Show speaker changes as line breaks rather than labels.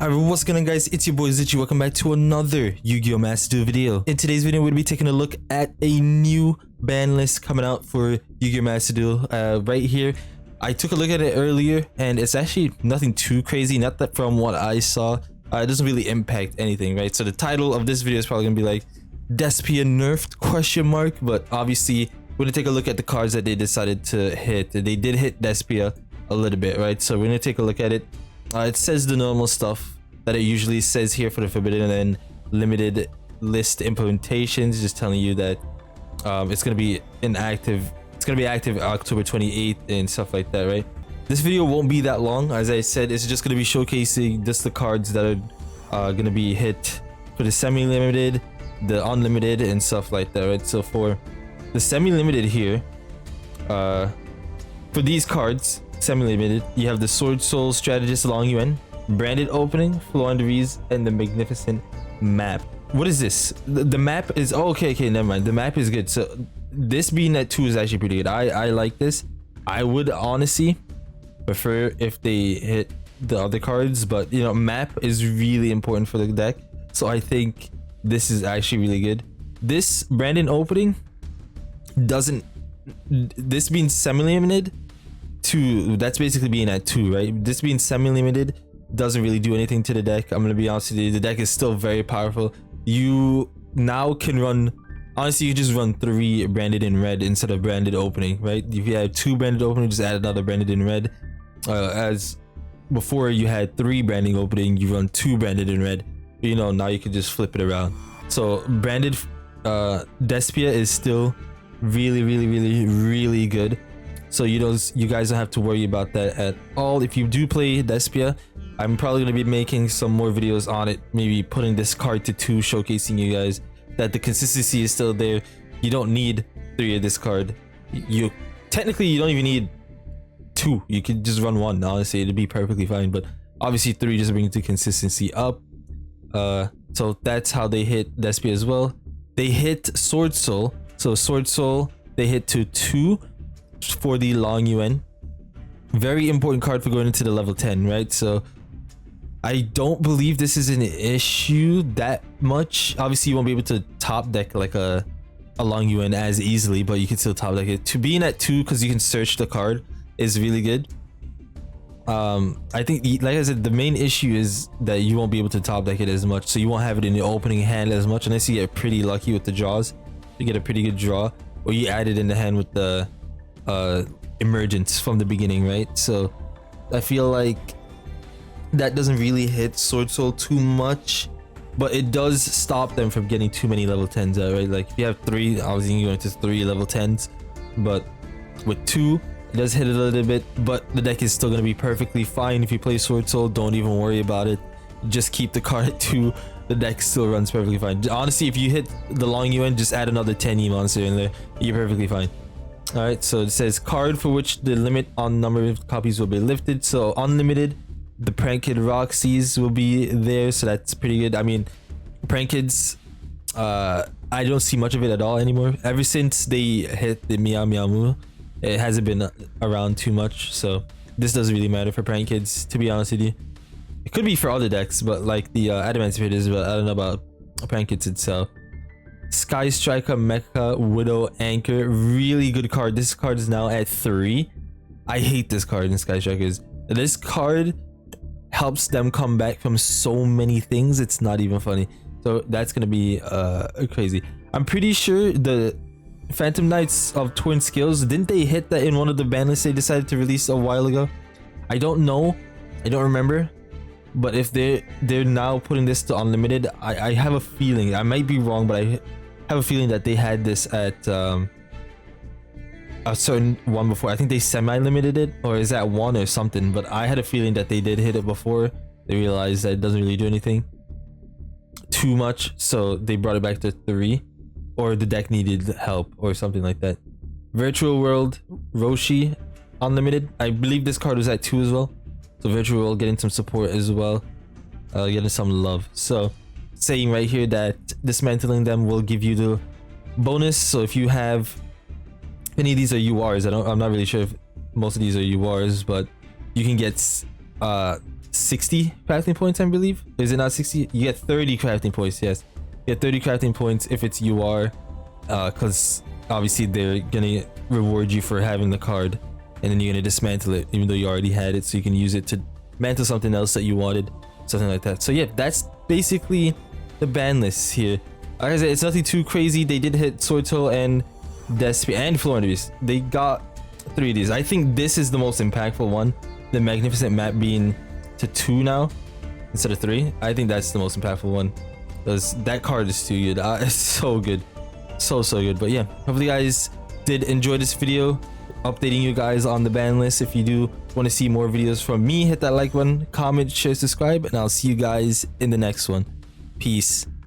Alright, what's going on, guys? It's your boy Zichi. Welcome back to another Yu-Gi-Oh! Master Duel video. In today's video, we're going to be taking a look at a new ban list coming out for Yu-Gi-Oh! Master Duel. Right here, I took a look at it earlier, and it's actually nothing too crazy. Not that from what I saw, it doesn't really impact anything, right? So the title of this video is probably going to be like Despia Nerfed question mark, but obviously we're going to take a look at the cards that they decided to hit. They did hit Despia a little bit, right? So we're going to take a look at it. It says the normal stuff that it usually says here for the forbidden and limited list implementations, just telling you that it's going to be inactive. It's going to be active October 28th and stuff like that, right? This video won't be that long. As I said, it's just going to be showcasing just the cards that are going to be hit for the semi-limited, the unlimited, and stuff like that, right? So for the semi-limited here, for these cards, semi-limited, you have the Swordsoul Strategist Long Yuan, Branded Opening, Flaunderies, and the Magnificent Map. What is this? The map is okay, never mind. The map is good. So this being at 2 is actually pretty good. I like this. I would honestly prefer if they hit the other cards, but you know, map is really important for the deck, so I think this is actually really good. This Branded Opening doesn't, this being semi-limited, that's basically being at 2, right? This being semi-limited doesn't really do anything to the deck. I'm gonna be honest with you, the deck is still very powerful. You now can run, honestly, you just run 3 branded in red instead of branded opening, right? If you have 2 branded opening, just add another branded in red. As before you had 3 branding opening, you run 2 branded in red. You know, now you can just flip it around. So branded Despia is still really good. So you guys don't have to worry about that at all. If you do play Despia, I'm probably going to be making some more videos on it, maybe putting this card to 2, showcasing you guys that the consistency is still there. You don't need 3 of this card. You technically, you don't even need 2. You could just run 1. Honestly, it'd be perfectly fine, but obviously 3 just brings the consistency up. So that's how they hit Despia as well. They hit Swordsoul. So Swordsoul, they hit to 2 for the Long Yuan. Very important card for going into the level 10, right? So I don't believe this is an issue that much. Obviously you won't be able to top deck like a Long Yuan as easily, but you can still top deck it. To being at 2 because you can search the card is really good. I think, like I said, the main issue is that you won't be able to top deck it as much, so you won't have it in your opening hand as much unless you get pretty lucky with the draws. You get a pretty good draw, or you add it in the hand with the emergence from the beginning, right? So I feel like that doesn't really hit Swordsoul too much, but it does stop them from getting too many level 10s out, right? Like if you have 3, obviously you go into 3 level 10s, but with 2 it does hit it a little bit. But the deck is still going to be perfectly fine. If you play Swordsoul, don't even worry about it, just keep the card at 2. The deck still runs perfectly fine. Honestly, if you hit the Long Yuan, just add another 10E monster in there, you're perfectly fine. Alright, so it says card for which the limit on number of copies will be lifted. So unlimited, the Prank Kid Roxy's will be there, so that's pretty good. I mean, Prank Kids, I don't see much of it at all anymore. Ever since they hit the Meow Meow Moo, it hasn't been around too much, so this doesn't really matter for Prank Kids, to be honest with you. It could be for other decks, but like the Adamant Spirit is, but I don't know about Prank Kids itself. Sky Striker, Mecha, Widow, Anchor, really good card. This card is now at 3. I hate this card in Sky Strikers. This card helps them come back from so many things, it's not even funny. So that's gonna be crazy. I'm pretty sure the Phantom Knights of Twin Skills, didn't they hit that in one of the ban lists they decided to release a while ago? I don't know, I don't remember. But if they're now putting this to unlimited, I have a feeling, I might be wrong, but I have a feeling that they had this at a certain one before. I think they semi-limited it, or is that 1 or something, but I had a feeling that they did hit it before they realized that it doesn't really do anything too much, so they brought it back to 3, or the deck needed help or something like that. Virtual World Roshi unlimited, I believe this card was at 2 as well. So Virtual World getting some support as well, getting some love. So saying right here that dismantling them will give you the bonus. So if you have any of these are URs, I'm not really sure if most of these are URs, but you can get 60 crafting points, I believe. Is it not 60? You get 30 crafting points. Yes, you get 30 crafting points if it's UR, because obviously they're gonna reward you for having the card, and then you're gonna dismantle it even though you already had it, so you can use it to mantle something else that you wanted, something like that. So yeah, that's basically the ban list here. Like I said, it's nothing too crazy. They did hit Swordsoul and Despia and Florence. They got 3 of these. I think this is the most impactful one, the Magnificent Map being to 2 now instead of 3. I think that's the most impactful one, because that card is too good. It's so good, so good. But yeah, hopefully you guys did enjoy this video, updating you guys on the ban list. If you do want to see more videos from me, hit that like button, comment, share, subscribe, and I'll see you guys in the next one. Peace.